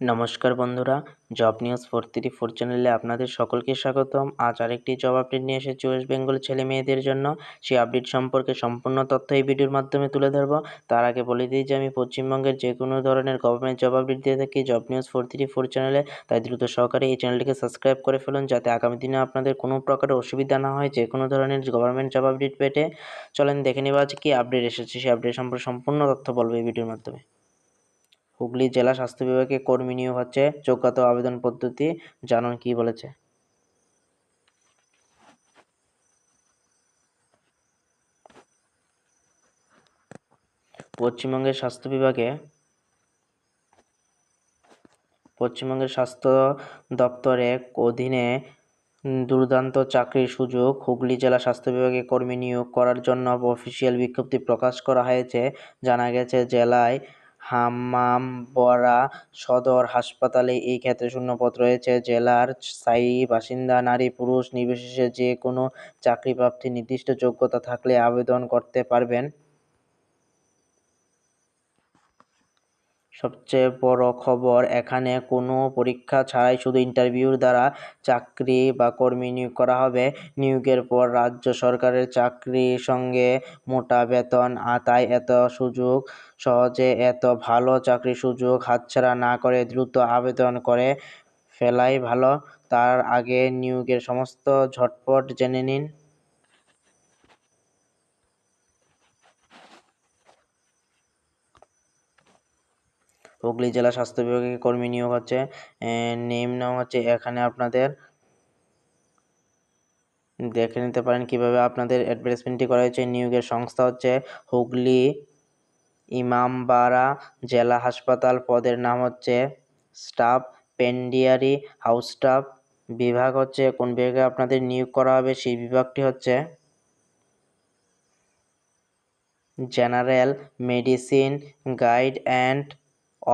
নমস্কার বন্ধুরা, job news 434 চ্যানেলে আপনাদের সকলকে স্বাগতম। আজ আরেকটি জব আপডেট নিয়ে এসেছি ওয়েস্ট বেঙ্গল ছেলে মেয়েদের জন্য। সেই আপডেট সম্পর্কে সম্পূর্ণ তথ্য এই ভিডিওর মাধ্যমে তুলে ধরবো। তার আগে বলে দিই যে আমি পশ্চিমবঙ্গের যে কোনো ধরনের গভর্নমেন্ট জব আপডেট দিয়ে থাকি জব নিউজ 434 চ্যানেলে। তাই দ্রুত সহকারে এই চ্যানেলটিকে সাবস্ক্রাইব করে ফেলুন, যাতে আগামী দিনে আপনাদের কোনো প্রকারের অসুবিধা না হয় যে কোনো ধরনের গভর্নমেন্ট জব আপডেট পেতে। চলেন দেখে নেব আজ কি আপডেট এসেছে। সেই আপডেট সম্পর্কে সম্পূর্ণ তথ্য বলবো এই ভিডিওর মাধ্যমে। হুগলি জেলা স্বাস্থ্য বিভাগে কর্মী নিয়োগ হচ্ছে, যোগ্যতা ও আবেদন পদ্ধতি জানুন কি বলেছে। পশ্চিমবঙ্গের স্বাস্থ্য দপ্তরের অধীনে দুর্দান্ত চাকরির সুযোগ। হুগলি জেলা স্বাস্থ্য বিভাগে কর্মী নিয়োগ করার জন্য অফিসিয়াল বিজ্ঞপ্তি প্রকাশ করা হয়েছে। জানা গেছে জেলায় হামামবড়া সদর হাসপাতালে এই ক্ষেত্রে শূন্যপদ রয়েছে। জেলার স্থায়ী বাসিন্দা নারী পুরুষ নির্বিশেষে যে কোনো চাকরি প্রার্থী নির্দিষ্ট যোগ্যতা থাকলে আবেদন করতে পারবেন। সবচেয়ে বড় খবর, এখানে কোনো পরীক্ষা ছাড়াই শুধু ইন্টারভিউর দ্বারা চাকরি বা কর্মী নিয়োগ করা হবে। নিয়োগের পর রাজ্য সরকারের চাকরির সঙ্গে মোটা বেতন, তাই সহজে এত ভালো চাকরির সুযোগ হাতছাড়া না করে দ্রুত আবেদন করে ফেলাই ভালো। তার আগে নিয়োগের সমস্ত ঝটপট জেনে নিন। হুগলি জেলা স্বাস্থ্য বিভাগে কর্মী নিয়োগ হচ্ছে, নাম হচ্ছে। এখানে আপনাদের দেখে নিতে পারেন কিভাবে আপনাদের অ্যাডভার্টাইজমেন্টটি করা হয়েছে। নিয়োগের সংস্থা হচ্ছে হুগলি ইমামবাড়া জেলা হাসপাতাল। পদের নাম হচ্ছে স্টাফ পেন্ডিয়ারি হাউস স্টাফ। বিভাগ হচ্ছে, কোন বিভাগে আপনাদের নিয়োগ করা হবে সেই বিভাগটি হচ্ছে general medicine, guide and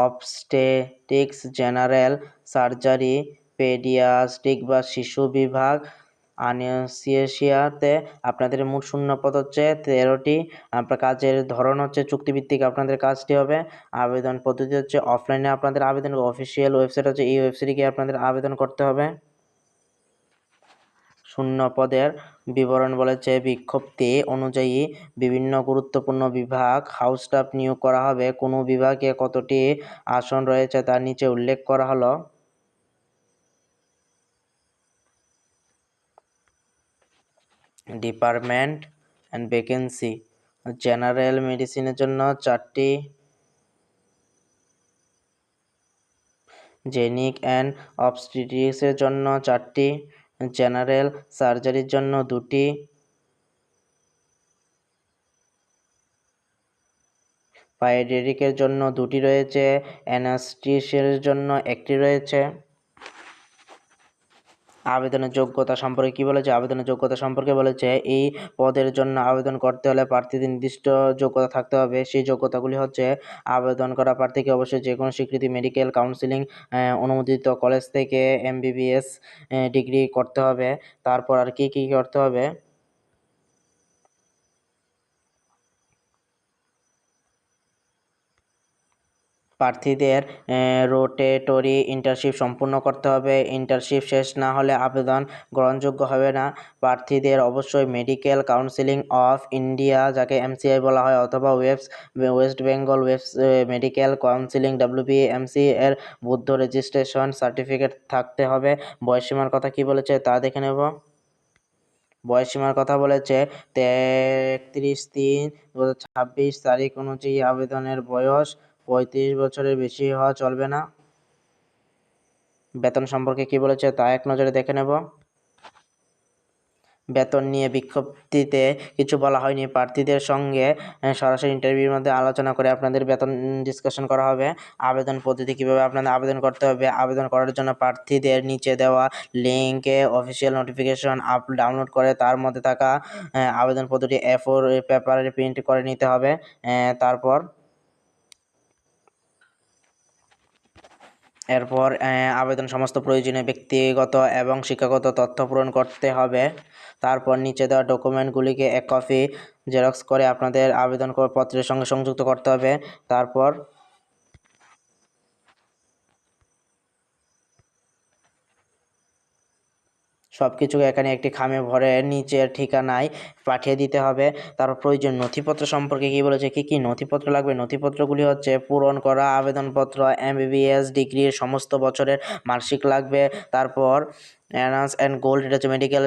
obstetrics, general surgery, paediatric বা শিশু বিভাগ, আনেস্থেশিয়াতে আপনাদের মোট শূন্যপদ হচ্ছে 13টি। আপনার কাজের ধরন হচ্ছে চুক্তিভিত্তিক আপনাদের কাজটি হবে। আবেদন পদ্ধতি হচ্ছে অফলাইনে আপনাদের আবেদন, অফিসিয়াল ওয়েবসাইট হচ্ছে এই ওয়েবসাইটে গিয়ে আপনাদের আবেদন করতে হবে। শূন্য পদের বিবরণ বলেছে, বিজ্ঞপ্তি অনুযায়ী বিভিন্ন গুরুত্বপূর্ণ বিভাগ হাউস স্টাফ নিয়োগ করা হবে। কোনো বিভাগে কতটি আসন রয়েছে তার নিচে উল্লেখ করা হলো। ডিপার্টমেন্ট অ্যান্ড ভ্যাকেন্সি, জেনারেল মেডিসিনের জন্য 4টি, জেনিক অ্যান্ড অবস্টেট্রিক্সের জন্য 4টি, জেনারেল সার্জারির জন্য 2টি, পাইডিয়াট্রিকের জন্য 2টি রয়েছে, অ্যানাস্থেশিয়ার জন্য 1টি রয়েছে। আবেদনের যোগ্যতা সম্পর্কে কি বলেছে? আবেদনের যোগ্যতা সম্পর্কে বলেছে, এই পদের জন্য আবেদন করতে হলে প্রার্থীদের নির্দিষ্ট যোগ্যতা থাকতে হবে। সেই যোগ্যতাগুলি হচ্ছে, আবেদন করা প্রার্থীকে অবশ্যই যে কোনো স্বীকৃতি মেডিকেল কাউন্সিলিং অনুমোদিত কলেজ থেকে MBBS ডিগ্রি করতে হবে। তারপর আর কি করতে হবে? প্রার্থীদের রোটেটরি ইন্টার্নশিপ সম্পূর্ণ করতে হবে। ইন্টার্নশিপ শেষ না হলে আবেদন গ্রহণযোগ্য হবে না। প্রার্থীদের অবশ্যই মেডিকেল কাউন্সিলিং অফ ইন্ডিয়া, যাকে MCI বলা হয়, অথবা West Bengal medical counselling WBMC এর বৈধ রেজিস্ট্রেশন সার্টিফিকেট থাকতে হবে। বয়সীমার কথা কি বলেছে তা দেখে নেব। বয়সীমার কথা বলেছে 31/3/2026 তারিখ অনুযায়ী আবেদনের বয়স 35 বছরের বেশি হওয়া চলবে না। বেতন সম্পর্কে কি বলেছে তা এক নজরে দেখে নেব। বেতন নিয়ে বিজ্ঞপ্তিতে কিছু বলা হয়নি। প্রার্থীদের সঙ্গে সরাসরি ইন্টারভিউর মধ্যে আলোচনা করে আপনাদের বেতন ডিসকাশন করা হবে। আবেদন পদ্ধতি কিভাবে আপনাদের আবেদন করতে হবে। আবেদন করার জন্য প্রার্থীদের নিচে দেওয়া লিঙ্কে অফিসিয়াল নোটিফিকেশন ডাউনলোড করে তার মধ্যে থাকা আবেদন পদ্ধতি A4 পেপারে প্রিন্ট করে নিতে হবে। এরপর আবেদন সমস্ত প্রয়োজনীয় ব্যক্তিগত এবং শিক্ষাগত তথ্য পূরণ করতে হবে। তারপর নিচে দেওয়া ডকুমেন্টগুলিকে এক কপি জেরক্স করে আপনাদের আবেদন পত্রের সঙ্গে সংযুক্ত করতে হবে। তারপর সব কিছু এখানে একটি খামে ভরে নিচের ঠিকানায় পাঠিয়ে দিতে হবে। তারপর প্রয়োজন নথিপত্র সম্পর্কে কী বলেছে, কী কী নথিপত্র লাগবে। নথিপত্রগুলি হচ্ছে পূরণ করা আবেদনপত্র, MBBS ডিগ্রির সমস্ত বছরের মার্কশিট লাগবে। তারপর অ্যানার্স অ্যান্ড গোল্ড, এটা হচ্ছে মেডিকেল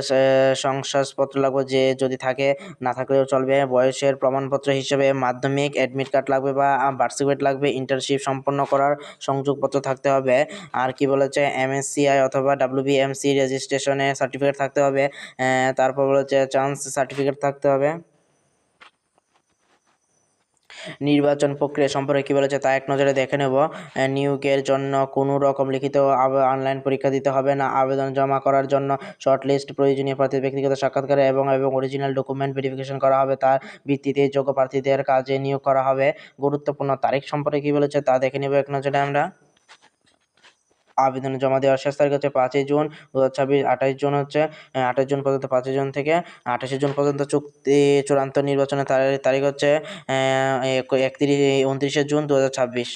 শংসাপত্র লাগবে, যে যদি থাকে, না থাকলেও চলবে। বয়সের প্রমাণপত্র হিসেবে মাধ্যমিক অ্যাডমিট কার্ড লাগবে বা বার্থ সার্টিফিকেট লাগবে। ইন্টার্নশিপ সম্পন্ন করার সংযোগপত্র থাকতে হবে। আর কি বলেছে, MSCI অথবা WBMC রেজিস্ট্রেশনের সার্টিফিকেট থাকতে হবে। তারপর বলেছে চান্স সার্টিফিকেট থাকতে হবে। নির্বাচন প্রক্রিয়া সম্পর্কে কী বলেছে তা এক নজরে দেখে নেব। নিয়োগের জন্য কোনো রকম লিখিত অনলাইন পরীক্ষা দিতে হবে না। আবেদন জমা করার জন্য শর্টলিস্ট প্রয়োজনীয় প্রার্থীর ব্যক্তিগত সাক্ষাৎকার এবং অরিজিনাল ডকুমেন্ট ভেরিফিকেশন করা হবে, তার ভিত্তিতে যোগ্য প্রার্থীদের কাজে নিয়োগ করা হবে। গুরুত্বপূর্ণ তারিখ সম্পর্কে কী বলেছে তা দেখে নেব এক নজরে আমরা। আবেদন জমা দেওয়ার শেষ তারিখ হচ্ছে 5ই জুন 2026। 28 জুন হচ্ছে 28 জুন পর্যন্ত, 5 জুন থেকে 28 জুন পর্যন্ত। চুক্তি চূড়ান্ত নির্বাচনের তারিখ হচ্ছে 29 জুন 2026।